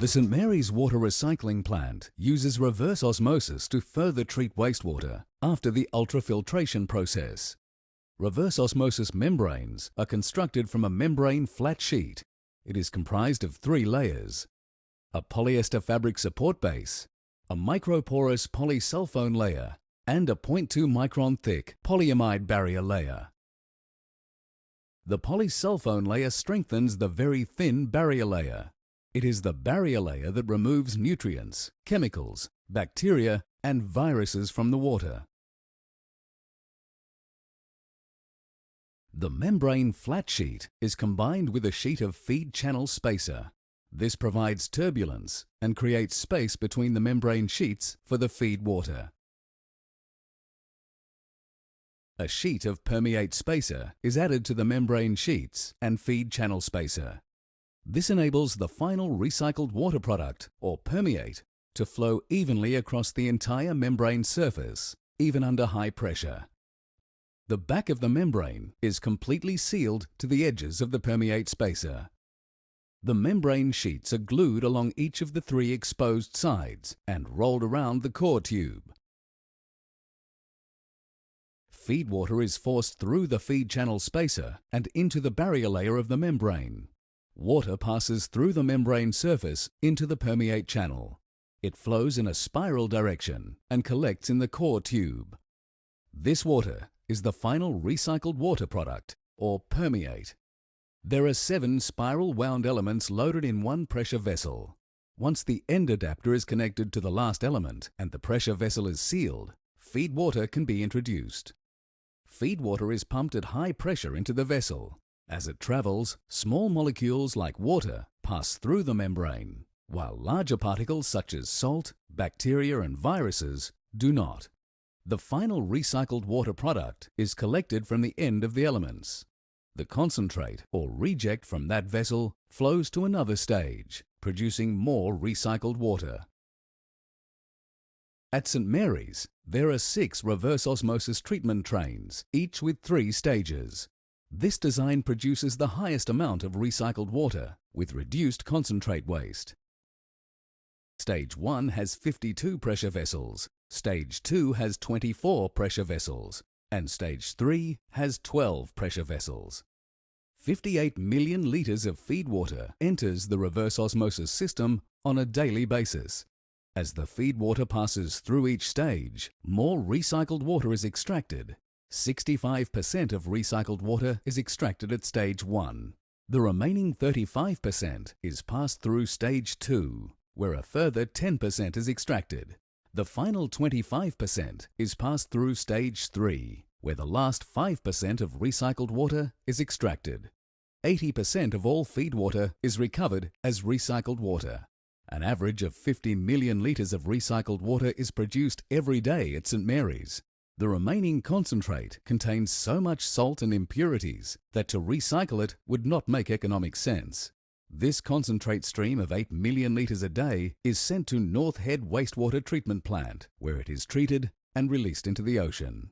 The St Mary's Water Recycling Plant uses reverse osmosis to further treat wastewater after the ultrafiltration process. Reverse osmosis membranes are constructed from a membrane flat sheet. It is comprised of 3 layers: a polyester fabric support base, a microporous polysulfone layer, and a 0.2 micron thick polyamide barrier layer. The polysulfone layer strengthens the very thin barrier layer. It is the barrier layer that removes nutrients, chemicals, bacteria, and viruses from the water. The membrane flat sheet is combined with a sheet of feed channel spacer. This provides turbulence and creates space between the membrane sheets for the feed water. A sheet of permeate spacer is added to the membrane sheets and feed channel spacer. This enables the final recycled water product, or permeate, to flow evenly across the entire membrane surface, even under high pressure. The back of the membrane is completely sealed to the edges of the permeate spacer. The membrane sheets are glued along each of the 3 exposed sides and rolled around the core tube. Feed water is forced through the feed channel spacer and into the barrier layer of the membrane. Water passes through the membrane surface into the permeate channel. It flows in a spiral direction and collects in the core tube. This water is the final recycled water product, or permeate. There are 7 spiral wound elements loaded in one pressure vessel. Once the end adapter is connected to the last element and the pressure vessel is sealed, feed water can be introduced. Feed water is pumped at high pressure into the vessel. As it travels, small molecules like water pass through the membrane, while larger particles such as salt, bacteria, and viruses do not. The final recycled water product is collected from the end of the elements. The concentrate or reject from that vessel flows to another stage, producing more recycled water. At St Mary's, there are 6 reverse osmosis treatment trains, each with 3 stages. This design produces the highest amount of recycled water with reduced concentrate waste. Stage 1 has 52 pressure vessels, Stage 2 has 24 pressure vessels, and Stage 3 has 12 pressure vessels. 58 million litres of feed water enters the reverse osmosis system on a daily basis. As the feed water passes through each stage, more recycled water is extracted. 65% of recycled water is extracted at Stage 1. The remaining 35% is passed through Stage 2, where a further 10% is extracted. The final 25% is passed through Stage 3, where the last 5% of recycled water is extracted. 80% of all feed water is recovered as recycled water. An average of 50 million litres of recycled water is produced every day at St Mary's. The remaining concentrate contains so much salt and impurities that to recycle it would not make economic sense. This concentrate stream of 8 million litres a day is sent to North Head Wastewater Treatment Plant, where it is treated and released into the ocean.